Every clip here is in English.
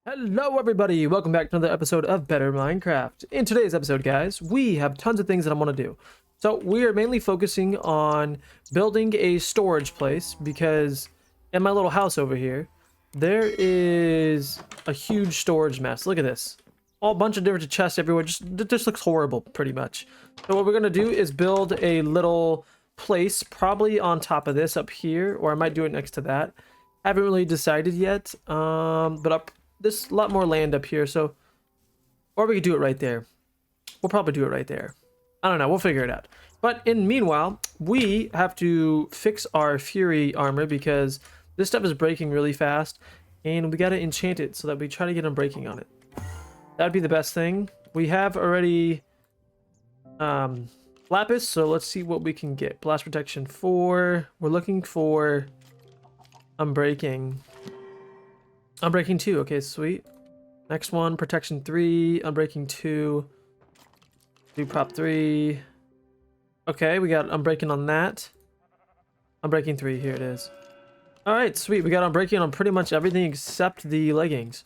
Hello everybody, welcome back to another episode of Better Minecraft. In today's episode, guys, we have tons of things that I want to do. So we are mainly focusing on building a storage place because in my little house over here, there is a huge storage mess. Look at this. All bunch of different chests everywhere. Just looks horrible, pretty much. So what we're going to do is build a little place, probably on top of this up here, or I might do it next to that. Haven't really decided yet, but up there's a lot more land up here, so or we could do it right there. We'll probably do it right there. I don't know, we'll figure it out. But in meanwhile, we have to fix our Fury armor because this stuff is breaking really fast, and we got to enchant it so that we try to get unbreaking on it. That'd be the best thing. We have already lapis, so let's see what we can get. Blast protection 4. We're looking for unbreaking. Unbreaking 2, okay, sweet. Next one, protection 3, unbreaking 2. Do prop 3. Okay, we got unbreaking on that. Unbreaking 3, here it is. Alright, sweet, we got unbreaking on pretty much everything except the leggings.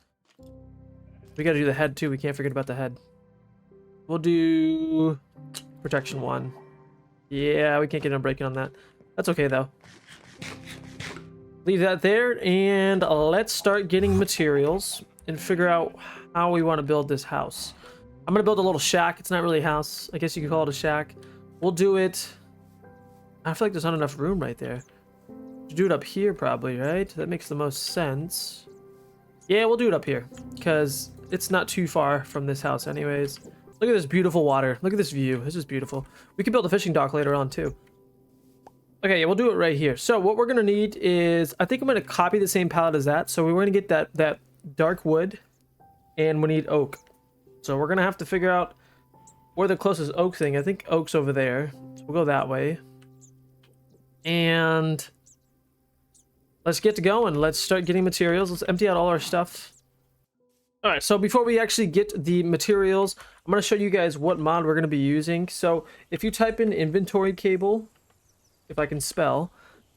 We gotta do the head too, we can't forget about the head. We'll do protection 1. Yeah, we can't get unbreaking on that. That's okay though. Leave that there, and let's start getting materials and figure out how we want to build this house. I'm going to build a little shack. It's not really a house. I guess you could call it a shack. We'll do it... I feel like there's not enough room right there. Do it up here probably, right? That makes the most sense. Yeah, we'll do it up here because it's not too far from this house anyways. Look at this beautiful water. Look at this view. This is beautiful. We can build a fishing dock later on too. Okay, yeah, we'll do it right here. So what we're gonna need is, I think I'm gonna copy the same palette as that. So we're gonna get that dark wood, and we need oak. So we're gonna have to figure out where the closest oak thing. I think oak's over there. So we'll go that way. And let's get to going. Let's start getting materials. Let's empty out all our stuff. All right, so before we actually get the materials, I'm gonna show you guys what mod we're gonna be using. So if you type in inventory cable, if I can spell,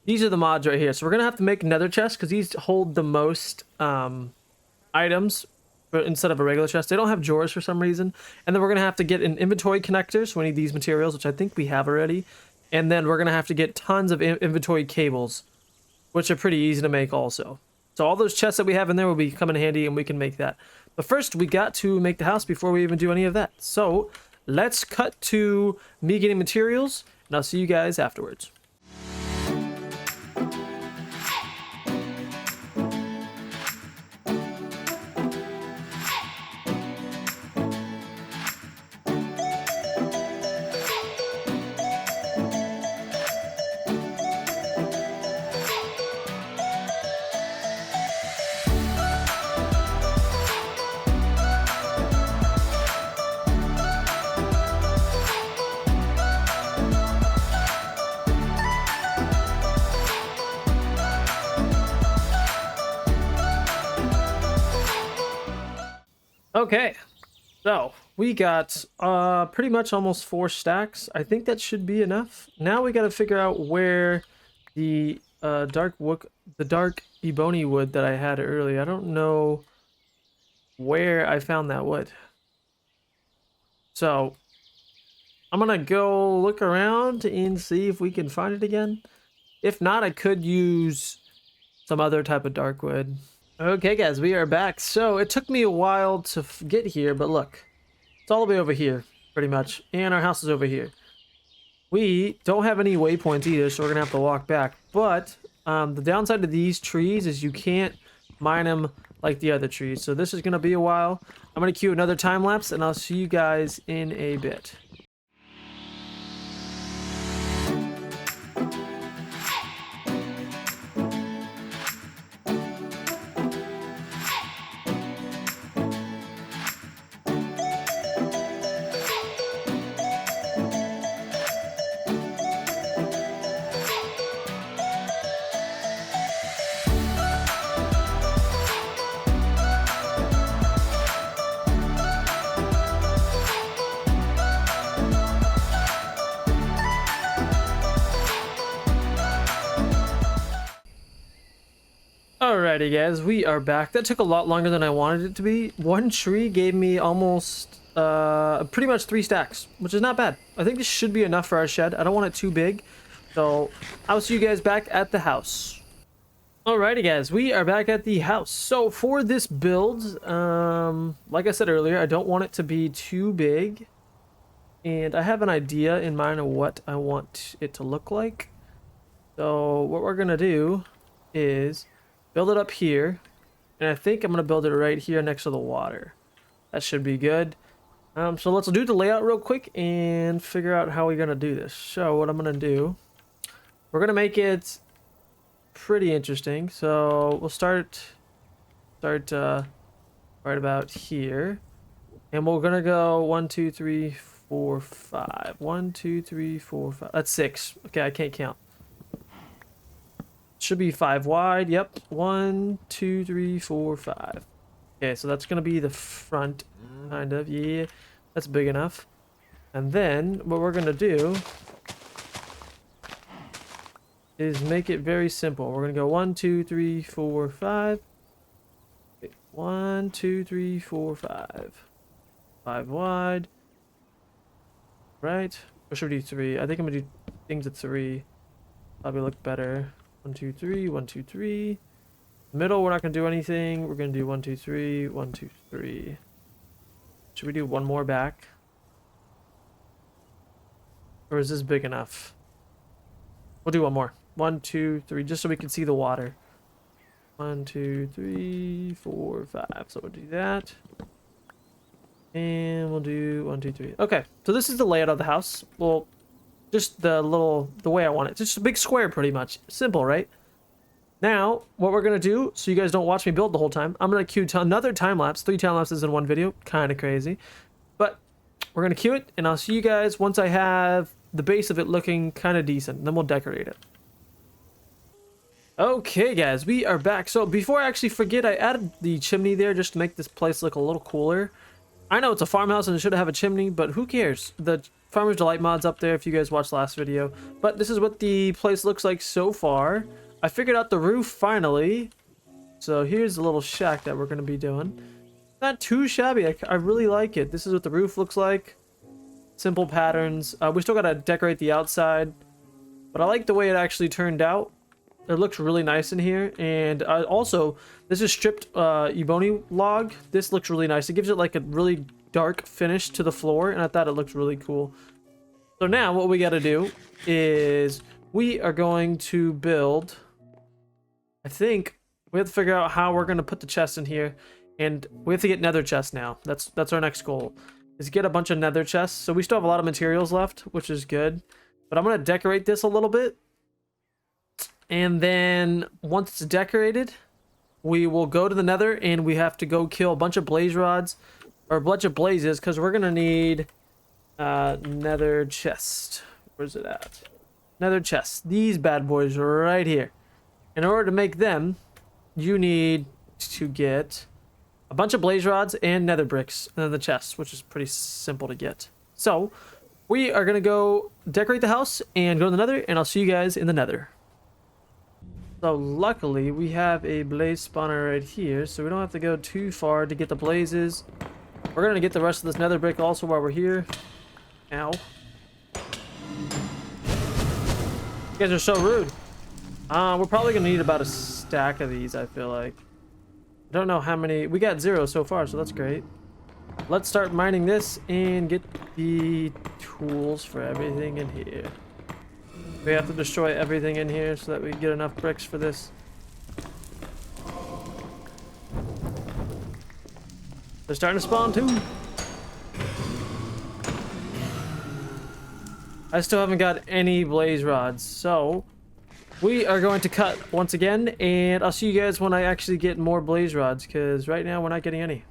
these are the mods right here. So we're gonna have to make nether chests because these hold the most items, but instead of a regular chest. They don't have drawers for some reason. And then we're gonna have to get an inventory connector, so we need these materials, which I think we have already. And then we're gonna have to get tons of inventory cables, which are pretty easy to make also. So all those chests that we have in there will be coming in handy, and we can make that. But first we got to make the house before we even do any of that. So let's cut to me getting materials, and I'll see you guys afterwards. Okay, so we got pretty much almost 4 stacks. I think that should be enough. Now we got to figure out where the dark ebony wood that I had earlier. I don't know where I found that wood. So I'm gonna go look around and see if we can find it again. If not, I could use some other type of dark wood. Okay guys, we are back. So it took me a while to get here, but look, it's all the way over here pretty much, and our house is over here. We don't have any waypoints either, so we're gonna have to walk back. But the downside of these trees is you can't mine them like the other trees, so this is gonna be a while. I'm gonna cue another time lapse, and I'll see you guys in a bit. Alrighty guys, we are back. That took a lot longer than I wanted it to be. One tree gave me almost pretty much 3 stacks, which is not bad. I think this should be enough for our shed. I don't want it too big. So I'll see you guys back at the house. Alrighty guys, we are back at the house. So for this build, like I said earlier, I don't want it to be too big. And I have an idea in mind of what I want it to look like. So what we're gonna do is build it up here, and I think I'm gonna build it right here next to the water. That should be good. So let's do the layout real quick and figure out how we're gonna do this. So what I'm gonna do, we're gonna make it pretty interesting. So we'll start right about here, and we're gonna go 1 2 3 4 5. 1 2 3 4 5. That's 6. Okay, I can't count. Should be 5 wide. Yep. 1 2 3 4 5. Okay, so that's gonna be the front, kind of. Yeah, that's big enough. And then what we're gonna do is make it very simple. We're gonna go 1 2 3 4 5. Okay, 1 2 3 4 5. 5 wide. Right? Or should we do 3? I think I'm gonna do things at 3. Probably look better. 1 2 3. 1 2 3. Middle, we're not gonna do anything. We're gonna do 1 2 3. 1 2 3. Should we do one more back? Or is this big enough? We'll do one more. 1 2 3, just so we can see the water. 1 2 3 4 5. So we'll do that. And we'll do 1 2 3. Okay, so this is the layout of the house. Well, just the way I want it. Just a big square, pretty much. Simple, right? Now, what we're gonna do, so you guys don't watch me build the whole time, I'm gonna cue another time lapse. 3 time lapses in one video. Kind of crazy, but we're gonna cue it, and I'll see you guys once I have the base of it looking kind of decent. Then we'll decorate it. Okay, guys, we are back. So before I actually forget, I added the chimney there just to make this place look a little cooler. I know it's a farmhouse and it should have a chimney, but who cares? The Farmer's Delight mod's up there if you guys watched last video. But this is what the place looks like so far. I figured out the roof finally. So here's the little shack that we're going to be doing. Not too shabby. I really like it. This is what the roof looks like. Simple patterns. We still got to decorate the outside. But I like the way it actually turned out. It looks really nice in here. And also, this is stripped ebony log. This looks really nice. It gives it like a really dark finish to the floor, and I thought it looked really cool. So now what we got to do is we are going to build, I think we have to figure out how we're going to put the chest in here, and we have to get nether chests now. That's our next goal, is get a bunch of nether chests. So we still have a lot of materials left, which is good, but I'm going to decorate this a little bit. And then once it's decorated, we will go to the nether, and we have to go kill a bunch of blaze rods, or a bunch of blazes, because we're going to need nether chest. Where's it at? Nether chest. These bad boys right here. In order to make them, you need to get a bunch of blaze rods and nether bricks, and then the chest, which is pretty simple to get. So we are going to go decorate the house and go to the nether, and I'll see you guys in the nether. So luckily we have a blaze spawner right here, so we don't have to go too far to get the blazes. We're gonna get the rest of this nether brick also while we're here. Ow. You guys are so rude. We're probably gonna need about a stack of these, I feel like. I don't know how many. We got 0 so far, so that's great. Let's start mining this and get the tools for everything in here. We have to destroy everything in here so that we get enough bricks for this. They're starting to spawn too. I still haven't got any blaze rods, so we are going to cut once again, and I'll see you guys when I actually get more blaze rods, because right now we're not getting any.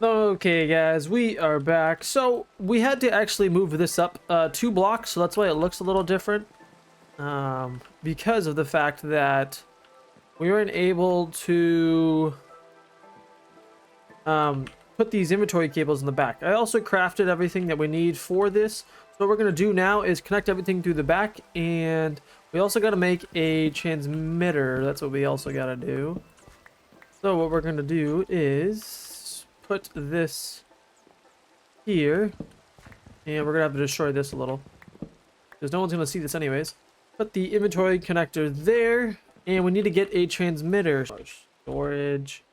Okay, guys, we are back. So we had to actually move this up 2 blocks, so that's why it looks a little different. Because of the fact that we weren't able to put these inventory cables in the back. I also crafted everything that we need for this. So what we're going to do now is connect everything through the back, and we also got to make a transmitter. That's what we also got to do. So what we're going to do is put this here, and we're going to have to destroy this a little, because no one's going to see this anyways. Put the inventory connector there, and we need to get a transmitter. Storage.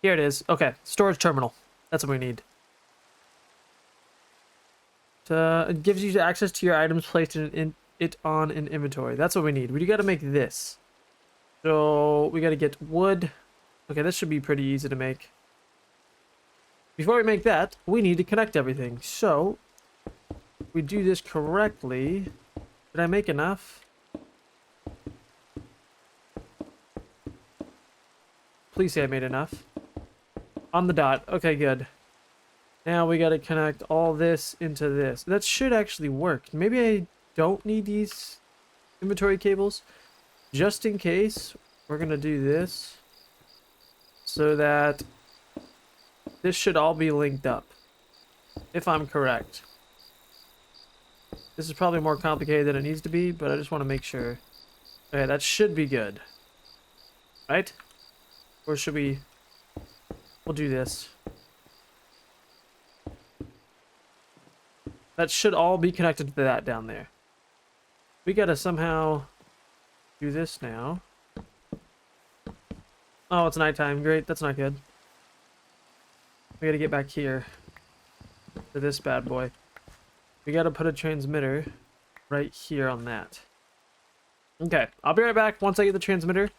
Here it is. Okay, storage terminal. That's what we need. It gives you access to your items placed in on an inventory. That's what we need. We got to make this. So we got to get wood. Okay, this should be pretty easy to make. Before we make that, we need to connect everything. So if we do this correctly. Did I make enough? Please say I made enough. On the dot. Okay, good. Now we got to connect all this into this. That should actually work. Maybe I don't need these inventory cables. Just in case, we're going to do this so that this should all be linked up. If I'm correct. This is probably more complicated than it needs to be, but I just want to make sure. Okay, that should be good. Right? Or should we... We'll do this. That should all be connected to that down there. We gotta somehow do this now. Oh, it's nighttime. Great, that's not good. We gotta get back here to this bad boy. We gotta put a transmitter right here on that. Okay, I'll be right back once I get the transmitter,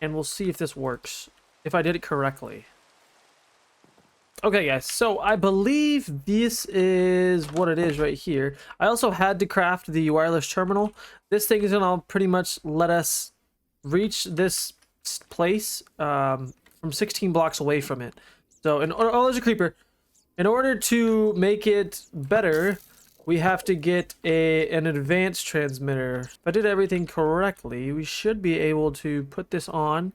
and we'll see if this works. If I did it correctly. Okay, guys, so I believe this is what it is right here. I also had to craft the wireless terminal. This thing is gonna pretty much let us reach this place from 16 blocks away from it. So, oh, there's a creeper. In order to make it better, we have to get an advanced transmitter. If I did everything correctly, we should be able to put this on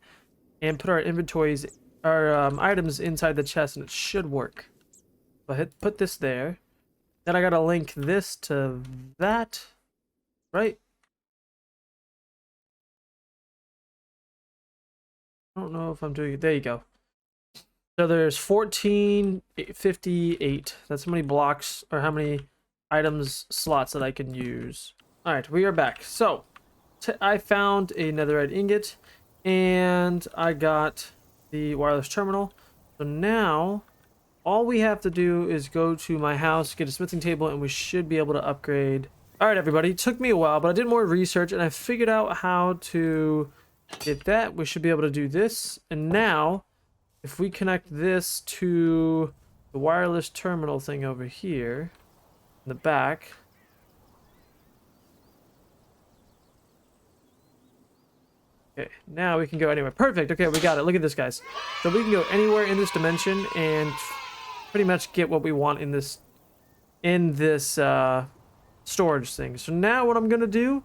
and put our inventories, our items inside the chest, and it should work. So put this there. Then I gotta link this to that, right? I don't know if I'm doing it. There you go. So there's 1458. That's how many blocks, or how many items slots that I can use. All right, we are back. So I found a netherite ingot, and I got the wireless terminal. So now all we have to do is go to my house, get a smithing table, and we should be able to upgrade. All right, everybody, it took me a while, but I did more research and I figured out how to get that. We should be able to do this. And now if we connect this to the wireless terminal thing over here in the back, okay, now we can go anywhere. Perfect. Okay, we got it. Look at this, guys. So we can go anywhere in this dimension and pretty much get what we want in this storage thing. So now what I'm gonna do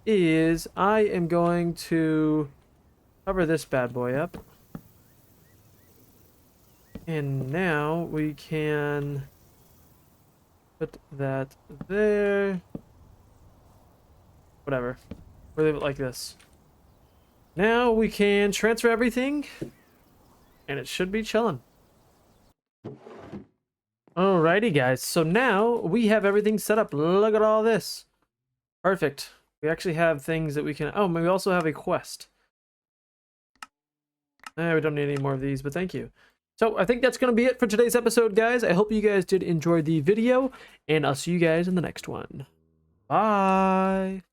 is I am going to cover this bad boy up, and now we can put that there. Whatever. We'll leave it like this. Now we can transfer everything, and it should be chilling. Alrighty, guys. So now we have everything set up. Look at all this. Perfect. We actually have things that we can... Oh, we also have a quest. We don't need any more of these, but thank you. So I think that's going to be it for today's episode, guys. I hope you guys did enjoy the video, and I'll see you guys in the next one. Bye.